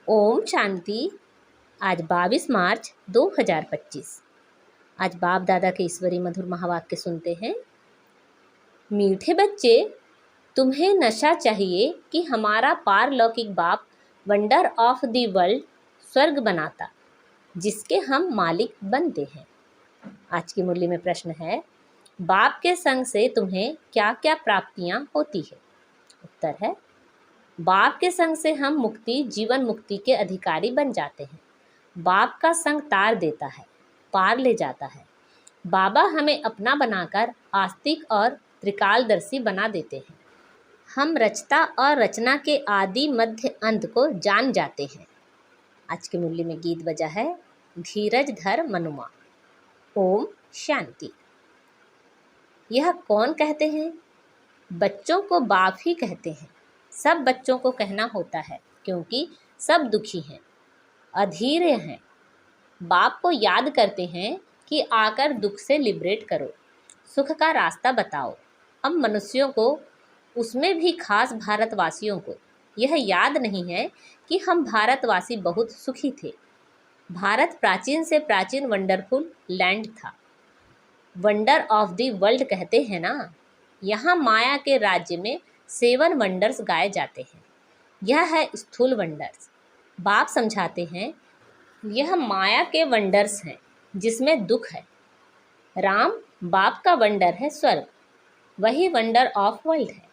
ओम शांति। आज 22 मार्च 2025। आज बाप दादा के ईश्वरी मधुर महावाक्य सुनते हैं। मीठे बच्चे, तुम्हें नशा चाहिए कि हमारा पारलौकिक बाप वंडर ऑफ द वर्ल्ड स्वर्ग बनाता, जिसके हम मालिक बनते हैं। आज की मुरली में प्रश्न है, बाप के संग से तुम्हें क्या क्या प्राप्तियां होती है? उत्तर है, बाप के संग से हम मुक्ति, जीवन मुक्ति के अधिकारी बन जाते हैं। बाप का संग तार देता है, पार ले जाता है। बाबा हमें अपना बनाकर आस्तिक और त्रिकालदर्शी बना देते हैं। हम रचता और रचना के आदि मध्य अंत को जान जाते हैं। आज की मुरली में गीत बजा है, धीरज धर मनुमा। ओम शांति। यह कौन कहते हैं? बच्चों को बाप ही कहते हैं। सब बच्चों को कहना होता है, क्योंकि सब दुखी हैं, अधीर हैं। बाप को याद करते हैं कि आकर दुख से लिबरेट करो, सुख का रास्ता बताओ। अब मनुष्यों को, उसमें भी खास भारतवासियों को, यह याद नहीं है कि हम भारतवासी बहुत सुखी थे। भारत प्राचीन से प्राचीन वंडरफुल लैंड था। वंडर ऑफ द वर्ल्ड कहते हैं ना। यहाँ माया के राज्य में 7 वंडर्स गाए जाते हैं। यह है स्थूल वंडर्स। बाप समझाते हैं, यह माया के वंडर्स हैं जिसमें दुख है। राम बाप का वंडर है स्वर्ग, वही वंडर ऑफ वर्ल्ड है।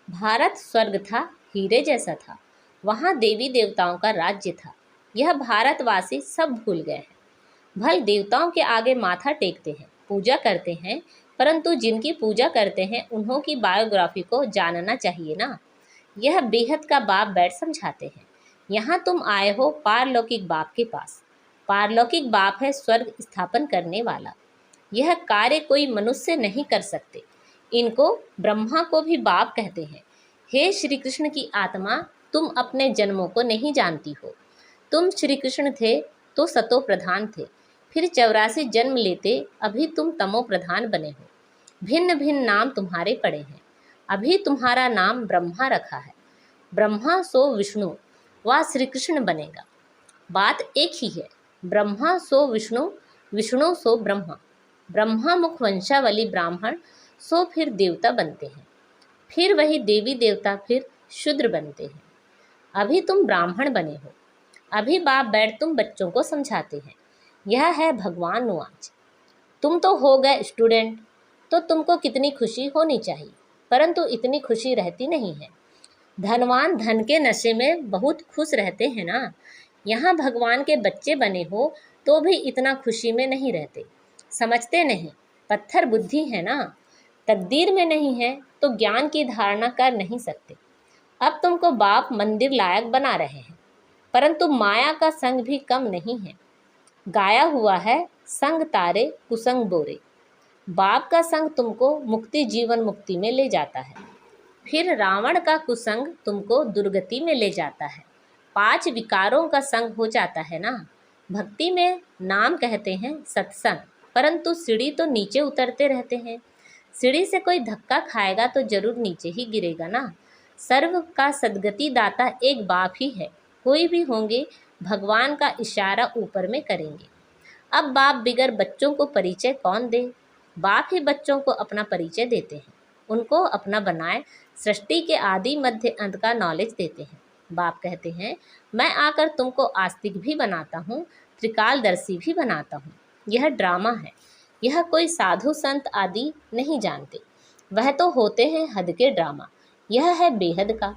भारत स्वर्ग था, हीरे जैसा था। वहाँ देवी देवताओं का राज्य था। यह भारतवासी सब भूल गए हैं। भल देवताओं के आगे माथा टेकते हैं, पूजा करते हैं, परंतु जिनकी पूजा करते हैं उन्हों की बायोग्राफी को जानना चाहिए ना। यह बेहद का बाप बैठ समझाते हैं। यहाँ तुम आए हो पारलौकिक बाप के पास। पारलौकिक बाप है स्वर्ग स्थापन करने वाला। यह कार्य कोई मनुष्य नहीं कर सकते। इनको ब्रह्मा को भी बाप कहते हैं। हे श्री कृष्ण की आत्मा, तुम अपने जन्मों को नहीं जानती हो। तुम श्री कृष्ण थे तो सतो प्रधान थे, फिर 84 जन्म लेते अभी तुम तमो प्रधान बने हो। भिन्न भिन्न नाम तुम्हारे पड़े हैं। अभी तुम्हारा नाम ब्रह्मा रखा है। ब्रह्मा सो विष्णु व श्री कृष्ण बनेगा। बात एक ही है। ब्रह्मा सो विष्णु, विष्णु सो ब्रह्मा। ब्रह्मा मुख वंशावली ब्राह्मण सो फिर देवता बनते हैं। फिर वही देवी देवता फिर शूद्र बनते हैं। अभी तुम ब्राह्मण बने हो। अभी बाप बैठ तुम बच्चों को समझाते हैं। यह है भगवान नुआज। तुम तो हो गए स्टूडेंट, तो तुमको कितनी खुशी होनी चाहिए, परंतु इतनी खुशी रहती नहीं है। धनवान धन के नशे में बहुत खुश रहते हैं ना। यहाँ भगवान के बच्चे बने हो तो भी इतना खुशी में नहीं रहते। समझते नहीं, पत्थर बुद्धि है ना। तकदीर में नहीं है तो ज्ञान की धारणा कर नहीं सकते। अब तुमको बाप मंदिर लायक बना रहे हैं, परंतु माया का संग भी कम नहीं है। गाया हुआ है, संग तारे कुसंग बोरे। बाप का संग तुमको मुक्ति, जीवन मुक्ति में ले जाता है। फिर रावण का कुसंग तुमको दुर्गति में ले जाता है। 5 विकारों का संग हो जाता है ना। भक्ति में नाम कहते हैं सत्संग, परंतु सीढ़ी तो नीचे उतरते रहते हैं। सीढ़ी से कोई धक्का खाएगा तो जरूर नीचे ही गिरेगा ना। सर्व का सदगति दाता एक बाप ही है। कोई भी होंगे, भगवान का इशारा ऊपर में करेंगे। अब बाप बिगर बच्चों को परिचय कौन दे? बाप ही बच्चों को अपना परिचय देते हैं। उनको अपना बनाए सृष्टि के आदि मध्य अंत का नॉलेज देते हैं। बाप कहते हैं, मैं आकर तुमको आस्तिक भी बनाता हूँ, त्रिकालदर्शी भी बनाता हूँ। यह ड्रामा है। यह कोई साधु संत आदि नहीं जानते। वह तो होते हैं हद के ड्रामा। यह है बेहद का।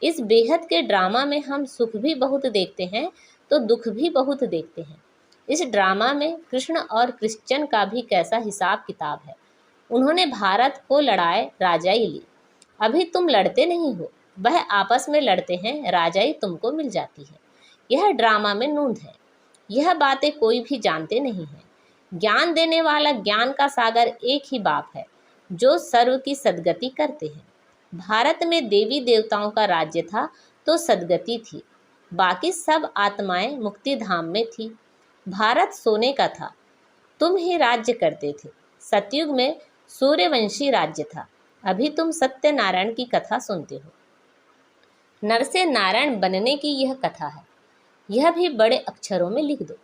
इस बेहद के ड्रामा में हम सुख भी बहुत देखते हैं तो दुख भी बहुत देखते हैं। इस ड्रामा में कृष्ण और क्रिश्चियन का भी कैसा हिसाब किताब है। उन्होंने भारत को लड़ाए, राजाई ली। अभी तुम लड़ते नहीं हो, वह आपस में लड़ते हैं, राजाई तुमको मिल जाती है। यह ड्रामा में नूंद है। यह बातें कोई भी जानते नहीं है। ज्ञान देने वाला ज्ञान का सागर एक ही बाप है, जो सर्व की सदगति करते हैं। भारत में देवी देवताओं का राज्य था तो सदगति थी। बाकी सब आत्माएं मुक्ति धाम में थी। भारत सोने का था, तुम ही राज्य करते थे। सतयुग में सूर्यवंशी राज्य था। अभी तुम सत्यनारायण की कथा सुनते हो। नर से नारायण बनने की यह कथा है। यह भी बड़े अक्षरों में लिख दो।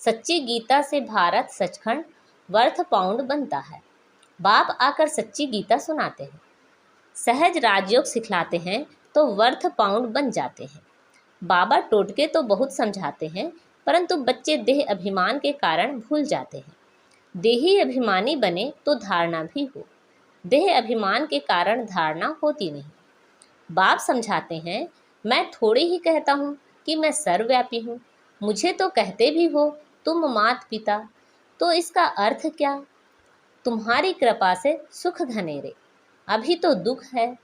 सच्ची गीता से भारत सचखंड वर्थ पाउंड बनता है। बाप आकर सच्ची गीता सुनाते हैं, सहज राजयोग सिखलाते हैं तो वर्थ पाउंड बन जाते हैं। बाबा टोटके तो बहुत समझाते हैं, परंतु बच्चे देह अभिमान के कारण भूल जाते हैं। देही अभिमानी बने तो धारणा भी हो, देह अभिमान के कारण धारणा होती नहीं। बाप समझाते हैं, मैं थोड़ी ही कहता हूँ कि मैं सर्वव्यापी हूँ। मुझे तो कहते भी हो तुम मात पिता, तो इसका अर्थ क्या? तुम्हारी कृपा से सुख घनेरे, अभी तो दुख है।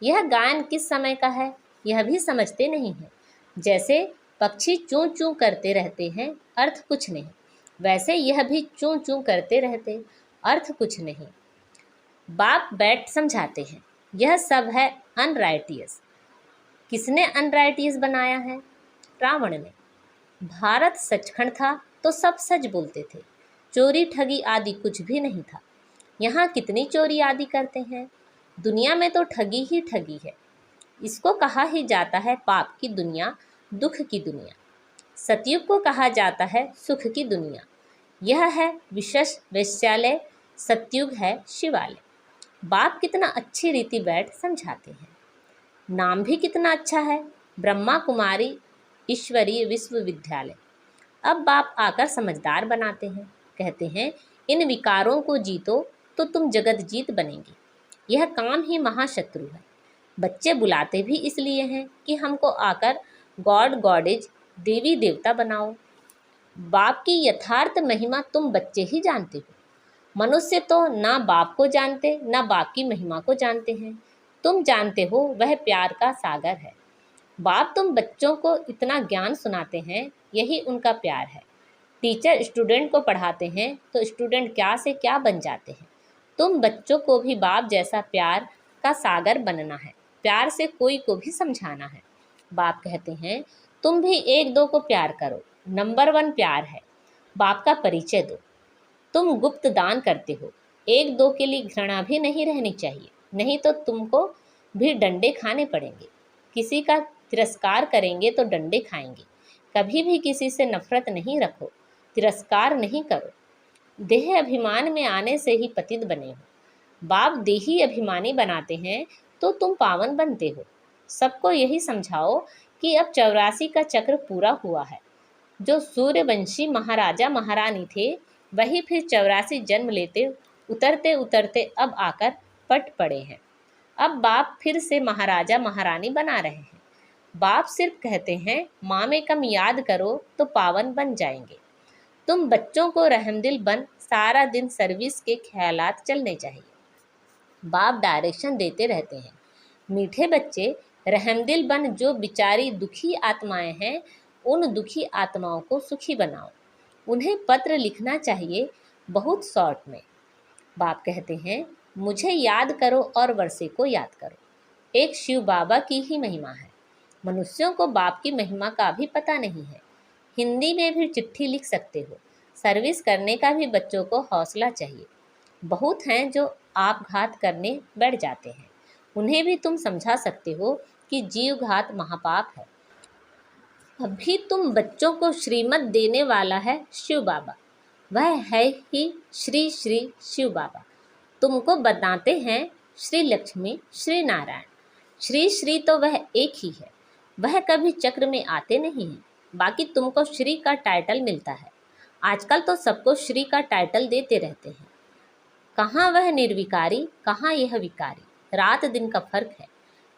यह गायन किस समय का है, यह भी समझते नहीं है। जैसे पक्षी चूं चूं करते रहते हैं, अर्थ कुछ नहीं, वैसे यह भी चूं चूं करते रहते, अर्थ कुछ नहीं। बाप बैठ समझाते हैं, यह सब है अनराइटियस। किसने अनराइटियस बनाया है? रावण ने। भारत सचखंड था तो सब सच बोलते थे, चोरी ठगी आदि कुछ भी नहीं था। यहाँ कितनी चोरी आदि करते हैं। दुनिया में तो ठगी ही ठगी है। इसको कहा ही जाता है पाप की दुनिया, दुख की दुनिया। सतयुग को कहा जाता है सुख की दुनिया। यह है विशेष वैश्यालय, सतयुग है शिवालय। बाप कितना अच्छी रीति बैठ समझाते हैं। नाम भी कितना अच्छा है, ब्रह्मा कुमारी ईश्वरीय विश्वविद्यालय। अब बाप आकर समझदार बनाते हैं, कहते हैं इन विकारों को जीतो तो तुम जगत जीत बनेंगे। यह काम ही महाशत्रु है। बच्चे बुलाते भी इसलिए हैं कि हमको आकर गॉड गॉडेज, देवी देवता बनाओ। बाप की यथार्थ महिमा तुम बच्चे ही जानते हो। मनुष्य तो ना बाप को जानते, ना बाप की महिमा को जानते हैं। तुम जानते हो वह प्यार का सागर है। बाप तुम बच्चों को इतना ज्ञान सुनाते हैं, यही उनका प्यार है। टीचर स्टूडेंट को पढ़ाते हैं तो स्टूडेंट क्या से क्या बन जाते हैं। तुम बच्चों को भी बाप जैसा प्यार का सागर बनना है, प्यार से कोई को भी समझाना है। बाप कहते हैं तुम भी एक दो को प्यार करो, नंबर 1 प्यार है। बाप का परिचय दो। तुम गुप्त दान करते हो, एक दो के लिए घृणा भी नहीं रहनी चाहिए, नहीं तो तुमको भी डंडे खाने पड़ेंगे। किसी का तिरस्कार करेंगे तो डंडे खाएंगे। कभी भी किसी से नफरत नहीं रखो, तिरस्कार नहीं करो। देह अभिमान में आने से ही पतित बने हो। बाप देही अभिमानी बनाते हैं तो तुम पावन बनते हो। सबको यही समझाओ कि अब 84 का चक्र पूरा हुआ है। जो सूर्यवंशी महाराजा महारानी थे, वही फिर 84 जन्म लेते उतरते उतरते अब आकर पट पड़े हैं। अब बाप फिर से महाराजा महारानी बना रहे हैं। बाप सिर्फ कहते हैं माँ में कम याद करो तो पावन बन जाएंगे। तुम बच्चों को रहमदिल बन, सारा दिन सर्विस के ख्यालात चलने चाहिए। बाप डायरेक्शन देते रहते हैं, मीठे बच्चे रहमदिल बन, जो बिचारी दुखी आत्माएं हैं उन दुखी आत्माओं को सुखी बनाओ। उन्हें पत्र लिखना चाहिए बहुत शॉर्ट में। बाप कहते हैं मुझे याद करो और वर्षे को याद करो। एक शिव बाबा की ही महिमा है। मनुष्यों को बाप की महिमा का भी पता नहीं है। हिंदी में भी चिट्ठी लिख सकते हो। सर्विस करने का भी बच्चों को हौसला चाहिए। बहुत हैं जो आपघात करने बैठ जाते हैं, उन्हें भी तुम समझा सकते हो कि जीवघात महापाप है। अभी तुम बच्चों को श्रीमत देने वाला है शिव बाबा, वह है ही श्री श्री शिव बाबा। तुमको बताते हैं श्री लक्ष्मी श्री नारायण। श्री श्री तो वह एक ही है, वह कभी चक्र में आते नहीं हैं। बाकी तुमको श्री का टाइटल मिलता है। आजकल तो सबको श्री का टाइटल देते रहते हैं। कहाँ वह निर्विकारी, कहाँ यह विकारी, रात दिन का फर्क है।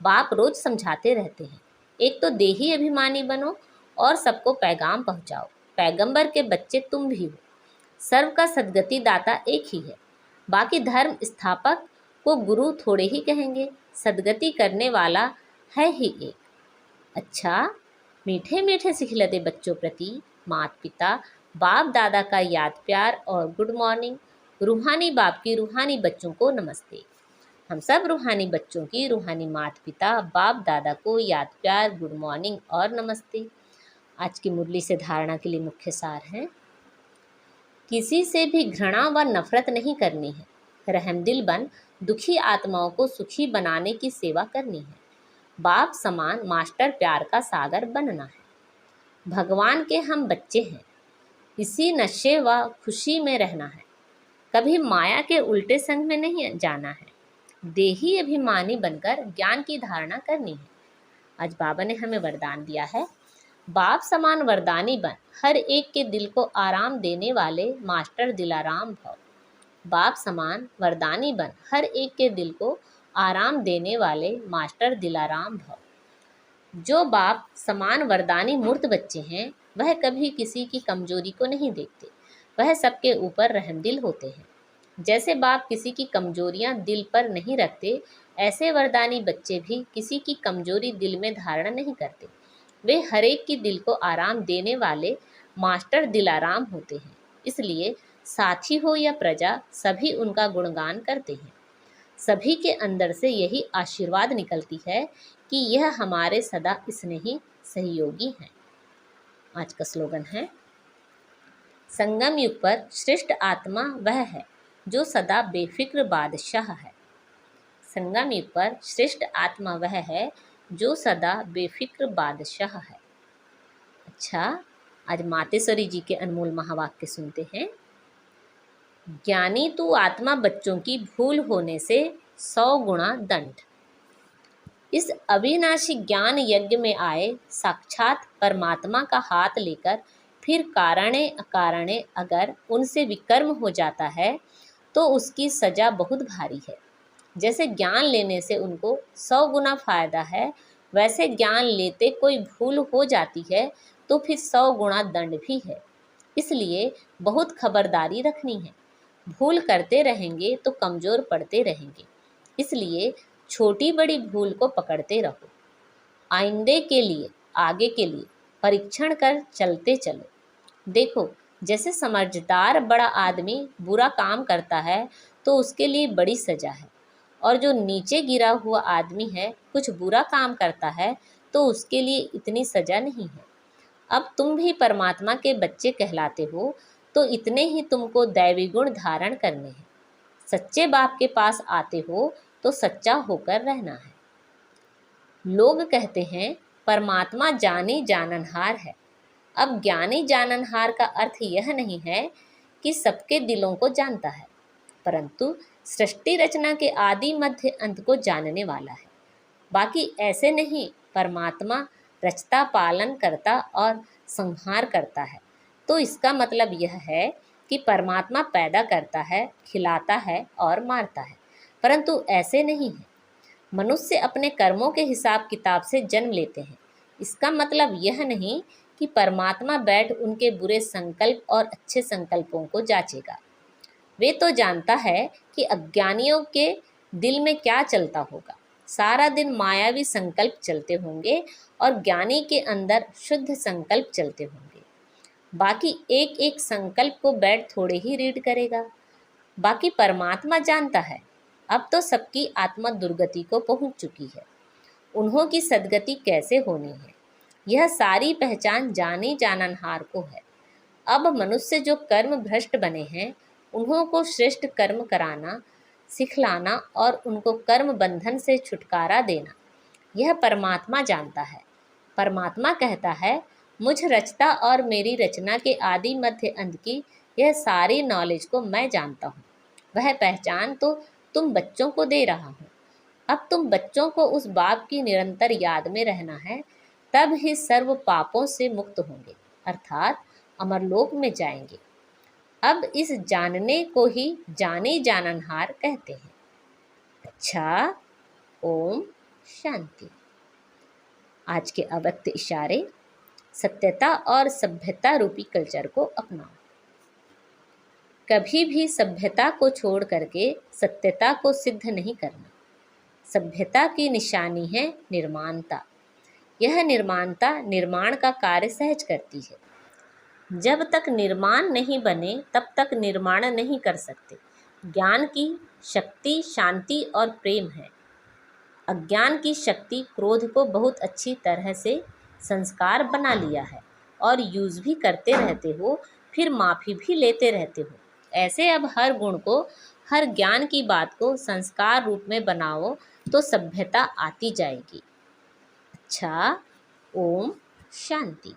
बाप रोज समझाते रहते हैं, एक तो देही अभिमानी बनो और सबको पैगाम पहुँचाओ। पैगंबर के बच्चे तुम भी हो। सर्व का सदगति दाता एक ही है। बाकी धर्म स्थापक को गुरु थोड़े ही कहेंगे, सदगति करने वाला है ही एक। अच्छा, मीठे मीठे सिखलते बच्चों प्रति माता पिता बाप दादा का याद प्यार और गुड मॉर्निंग। रूहानी बाप की रूहानी बच्चों को नमस्ते। हम सब रूहानी बच्चों की रूहानी माता पिता बाप दादा को याद प्यार, गुड मॉर्निंग और नमस्ते। आज की मुरली से धारणा के लिए मुख्य सार है, किसी से भी घृणा व नफरत नहीं करनी है। रहमदिल बन दुखी आत्माओं को सुखी बनाने की सेवा करनी है। बाप समान मास्टर प्यार का सागर बनना है। भगवान के हम बच्चे हैं, इसी नशे व खुशी में रहना है, कभी माया के उल्टे संग में नहीं जाना है, देही अभिमानी बनकर ज्ञान की धारणा करनी है। आज बाबा ने हमें वरदान दिया है, बाप समान वरदानी बन, हर एक के दिल को आराम देने वाले मास्टर दिलाराम भव। बाप समान वरदानी बन, हर एक के दिल को आराम देने वाले मास्टर दिलाराम भव। जो बाप समान वरदानी मूर्त बच्चे हैं, वह कभी किसी की कमजोरी को नहीं देखते, वह सबके ऊपर रहमदिल होते हैं। जैसे बाप किसी की कमजोरियां दिल पर नहीं रखते, ऐसे वरदानी बच्चे भी किसी की कमजोरी दिल में धारण नहीं करते। वे हर एक की दिल को आराम देने वाले मास्टर दिलाराम होते हैं। इसलिए साथी हो या प्रजा, सभी उनका गुणगान करते हैं। सभी के अंदर से यही आशीर्वाद निकलती है कि यह हमारे सदा स्नेही सहयोगी हैं। आज का स्लोगन है, संगम युग पर श्रेष्ठ आत्मा वह है जो सदा बेफिक्र बादशाह है। संगम युग पर श्रेष्ठ आत्मा वह है जो सदा बेफिक्र बादशाह है। अच्छा, आज मातेश्वरी जी के अनमोल महावाक्य सुनते हैं। ज्ञानी तू आत्मा बच्चों की भूल होने से 100 गुना दंड। इस अविनाशी ज्ञान यज्ञ में आए साक्षात परमात्मा का हाथ लेकर फिर कारणे अकारणे अगर उनसे विकर्म हो जाता है तो उसकी सजा बहुत भारी है। जैसे ज्ञान लेने से उनको 100 गुना फायदा है, वैसे ज्ञान लेते कोई भूल हो जाती है तो फिर 100 गुना दंड भी है। इसलिए बहुत खबरदारी रखनी है। भूल करते रहेंगे तो कमज़ोर पड़ते रहेंगे। इसलिए छोटी बड़ी भूल को पकड़ते रहो। आइंदे के लिए, आगे के लिए परीक्षण कर चलते चलो। देखो, जैसे समझदार बड़ा आदमी बुरा काम करता है तो उसके लिए बड़ी सज़ा है, और जो नीचे गिरा हुआ आदमी है कुछ बुरा काम करता है तो उसके लिए इतनी सज़ा नहीं है। अब तुम भी परमात्मा के बच्चे कहलाते हो तो इतने ही तुमको दैवी गुण धारण करने हैं। सच्चे बाप के पास आते हो तो सच्चा होकर रहना है। लोग कहते हैं परमात्मा जानी जाननहार है। अब ज्ञानी जाननहार का अर्थ यह नहीं है कि सबके दिलों को जानता है, परंतु सृष्टि रचना के आदि मध्य अंत को जानने वाला है। बाकी ऐसे नहीं, परमात्मा रचता, पालन करता और संहार करता है। तो इसका मतलब यह है कि परमात्मा पैदा करता है, खिलाता है और मारता है, परंतु ऐसे नहीं है। मनुष्य अपने कर्मों के हिसाब किताब से जन्म लेते हैं। इसका मतलब यह नहीं कि परमात्मा बैठ उनके बुरे संकल्प और अच्छे संकल्पों को जांचेगा। वे तो जानता है कि अज्ञानियों के दिल में क्या चलता होगा। सारा दिन मायावी संकल्प चलते होंगे और ज्ञानी के अंदर शुद्ध संकल्प चलते होंगे। बाकी एक एक संकल्प को बैठ थोड़े ही रीड करेगा। बाकी परमात्मा जानता है अब तो सबकी आत्मा दुर्गति को पहुंच चुकी है, उन्हों की सदगति कैसे होनी है, यह सारी पहचान जानी जाननहार को है। अब मनुष्य जो कर्म भ्रष्ट बने हैं, उन्हों को श्रेष्ठ कर्म कराना, सिखलाना और उनको कर्म बंधन से छुटकारा देना, यह परमात्मा जानता है। परमात्मा कहता है, मुझ रचता और मेरी रचना के आदि मध्य अंत की यह सारी नॉलेज को मैं जानता हूँ। वह पहचान तो तुम बच्चों को दे रहा हूँ। अब तुम बच्चों को उस बाप की निरंतर याद में रहना है, तब ही सर्व पापों से मुक्त होंगे, अर्थात अमरलोक में जाएंगे। अब इस जानने को ही जाने जाननहार कहते हैं। अच्छा, ओम शांति। आज के अव्यक्त इशारे, सत्यता और सभ्यता रूपी कल्चर को अपनाओ। कभी भी सभ्यता को छोड़ करके सत्यता को सिद्ध नहीं करना। सभ्यता की निशानी है निर्माणता। यह निर्माणता निर्माण का कार्य सहज करती है। जब तक निर्माण नहीं बने तब तक निर्माण नहीं कर सकते। ज्ञान की शक्ति शांति और प्रेम है। अज्ञान की शक्ति क्रोध को बहुत अच्छी तरह से संस्कार बना लिया है और यूज़ भी करते रहते हो, फिर माफ़ी भी लेते रहते हो। ऐसे अब हर गुण को, हर ज्ञान की बात को संस्कार रूप में बनाओ तो सभ्यता आती जाएगी। अच्छा, ओम शांति।